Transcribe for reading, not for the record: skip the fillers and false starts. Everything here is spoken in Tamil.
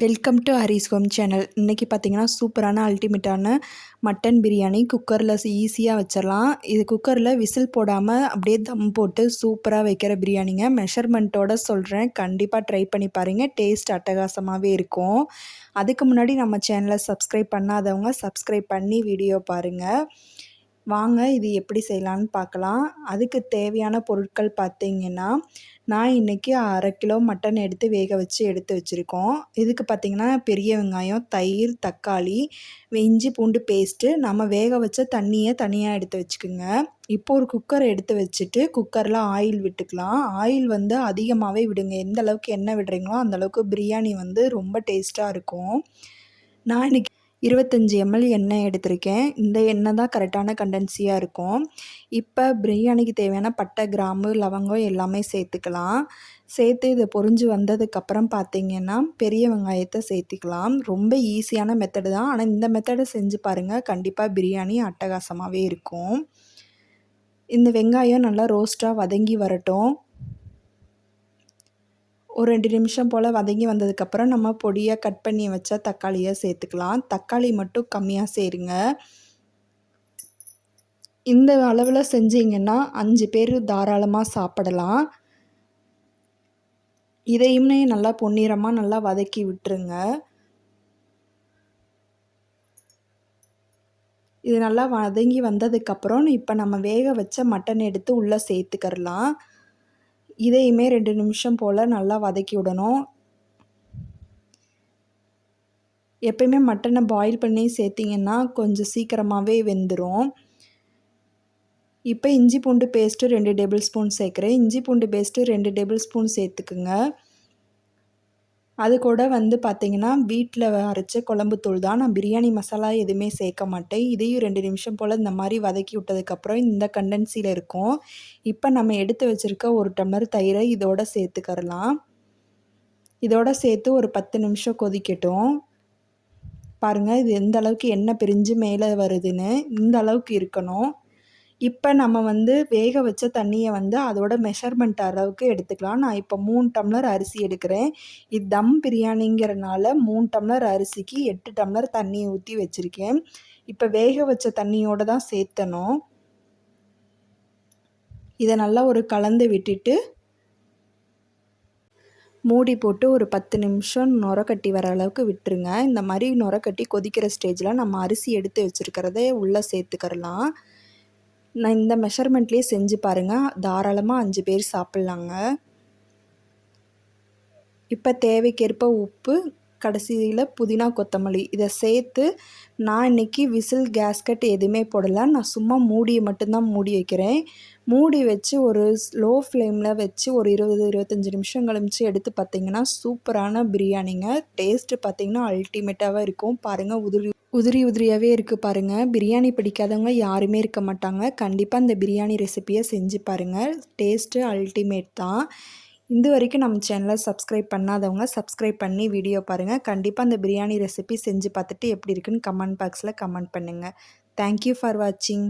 Welcome to Haris home channel. இன்றைக்கி பார்த்தீங்கன்னா சூப்பரான அல்டிமேட்டான மட்டன் பிரியாணி குக்கரில் ஈஸியாக வச்சிடலாம். இது குக்கரில் விசில் போடாமல் அப்படியே தம் போட்டு சூப்பராக வைக்கிற பிரியாணிங்க. மெஷர்மெண்ட்டோடு சொல்கிறேன், கண்டிப்பாக ட்ரை பண்ணி பாருங்கள். டேஸ்ட் அட்டகாசமாகவே இருக்கும். அதுக்கு முன்னாடி நம்ம சேனலை சப்ஸ்கிரைப் பண்ணாதவங்க சப்ஸ்கிரைப் பண்ணி வீடியோ பாருங்கள். வாங்க இது எப்படி செய்யலான்னு பார்க்கலாம். அதுக்கு தேவையான பொருட்கள் பார்த்திங்கன்னா, நான் இன்றைக்கி 1/2 கிலோ மட்டன் எடுத்து வேக வச்சு எடுத்து வச்சுருக்கோம். இதுக்கு பார்த்திங்கன்னா பெரிய வெங்காயம், தயிர், தக்காளி, இஞ்சி பூண்டு பேஸ்ட்டு, நம்ம வேக வச்ச தண்ணியை தனியாக எடுத்து வச்சுக்கோங்க. இப்போ ஒரு குக்கர் எடுத்து வச்சுட்டு குக்கரில் ஆயில் விட்டுக்கலாம். ஆயில் அதிகமாகவே விடுங்க. எந்த அளவுக்கு எண்ணெய் விடுறீங்களோ அந்தளவுக்கு பிரியாணி ரொம்ப டேஸ்ட்டாக இருக்கும். நான் இன்றைக்கி 25 ml எண்ணெய் எடுத்திருக்கேன். இந்த எண்ணெய் தான் கரெக்டான கண்டென்சியாக இருக்கும். இப்போ பிரியாணிக்கு தேவையான பட்டை, கிராம்பு, லவங்கம் எல்லாமே சேர்த்துக்கலாம். சேர்த்து இதை பொரிஞ்சு வந்ததுக்கப்புறம் பார்த்திங்கன்னா பெரிய வெங்காயத்தை சேர்த்துக்கலாம். ரொம்ப ஈஸியான மெத்தடு தான், ஆனால் இந்த மெத்தடை செஞ்சு பாருங்கள், கண்டிப்பாக பிரியாணி அட்டகாசமாகவே இருக்கும். இந்த வெங்காயம் நல்லா ரோஸ்ட்டாக வதங்கி வரட்டும். ஒரு 2 நிமிஷம் போல் வதங்கி வந்ததுக்கப்புறம் நம்ம பொடியாக கட் பண்ணி வச்ச தக்காளியை சேர்த்துக்கலாம். தக்காளி மட்டும் கம்மியாக சேருங்க. இந்த அளவில் செஞ்சிங்கன்னா 5 பேர் தாராளமாக சாப்பிடலாம். இதையுமே நல்லா பொன்னிறமாக நல்லா வதக்கி விட்டுருங்க. இது நல்லா வதங்கி வந்ததுக்கப்புறம் இப்போ நம்ம வேக வச்ச மட்டன் எடுத்து உள்ளே சேர்த்துக்கிறலாம். இதையுமே 2 நிமிஷம் போல் நல்லா வதக்கி விடணும். எப்பயுமே மட்டனை பாயில் பண்ணி சேர்த்திங்கன்னா கொஞ்சம் சீக்கிரமாகவே வெந்துடும். இப்போ இஞ்சி பூண்டு பேஸ்ட்டு 2 டேபிள் ஸ்பூன் சேர்க்குறேன். இஞ்சி பூண்டு பேஸ்ட்டு 2 டேபிள் ஸ்பூன் சேர்த்துக்குங்க. அது கூட பார்த்திங்கன்னா வீட்டில் அரைச்ச குழம்புத்தூள் தான். நான் பிரியாணி மசாலா எதுவுமே சேர்க்க மாட்டேன். இதையும் 2 நிமிஷம் போல் இந்த மாதிரி வதக்கி விட்டதுக்கப்புறம் இந்த கண்டென்சியில் இருக்கும். இப்போ நம்ம எடுத்து வச்சுருக்க 1 டம்ளர் தயிரை இதோட சேர்த்துக்கறலாம். இதோட சேர்த்து ஒரு 10 நிமிஷம் கொதிக்கட்டும். பாருங்கள், இது எந்த அளவுக்கு எண்ணெய் பிரிஞ்சு மேலே வருதுன்னு, இந்த அளவுக்கு இருக்கணும். இப்போ நம்ம வேக வச்ச தண்ணியை அதோட மெஷர்மெண்ட் அளவுக்கு எடுத்துக்கலாம். நான் இப்போ 3 டம்ளர் அரிசி எடுக்கிறேன். இது தம் பிரியாணிங்கிறனால 3 டம்ளர் அரிசிக்கு 8 டம்ளர் தண்ணி ஊற்றி வச்சுருக்கேன். இப்போ வேக வச்ச தண்ணியோடு தான் சேர்த்தணும். இதை நல்லா ஒரு கலந்து விட்டுட்டு மூடி போட்டு ஒரு 10 நிமிஷம் நுரக்கட்டி வர அளவுக்கு விட்டுருங்க. இந்த மாதிரி நுரக்கட்டி கொதிக்கிற ஸ்டேஜில் நம்ம அரிசி எடுத்து வச்சுருக்கிறத உள்ளே சேர்த்துக்கிறலாம். நான் இந்த மெஷர்மெண்ட்லேயே செஞ்சு பாருங்கள், தாராளமாக 5 பேர் சாப்பிட்லாங்க. இப்போ தேவைக்கேற்ப உப்பு, கடைசியில் புதினா கொத்தமல்லி இதை சேர்த்து நான் இன்றைக்கி விசில் கேஸ்கட் எதுவுமே போடலை. நான் சும்மா மூடியை மட்டும்தான் மூடி வைக்கிறேன். மூடி வச்சு ஒரு ஸ்லோ ஃப்ளேமில் வச்சு ஒரு 20-25 நிமிஷம் கழிச்சு எடுத்து பார்த்திங்கன்னா சூப்பரான பிரியாணிங்க. டேஸ்ட்டு பார்த்திங்கன்னா அல்டிமேட்டாகவே இருக்கும். பாருங்கள், உதிரியாகவே இருக்குது பாருங்கள். பிரியாணி பிடிக்காதவங்க யாருமே இருக்க மாட்டாங்க. கண்டிப்பாக இந்த பிரியாணி ரெசிப்பியை செஞ்சு பாருங்கள். டேஸ்ட்டு அல்டிமேட் தான். இது வரைக்கும் நம்ம சேனலை சப்ஸ்கிரைப் பண்ணாதவங்க சப்ஸ்கிரைப் பண்ணி வீடியோ பாருங்கள். கண்டிப்பாக அந்த பிரியாணி ரெசிபி செஞ்சு பார்த்துட்டு எப்படி இருக்குன்னு கமெண்ட் பாக்ஸில் கமெண்ட் பண்ணுங்கள். தேங்க்யூ ஃபார் வாட்சிங்.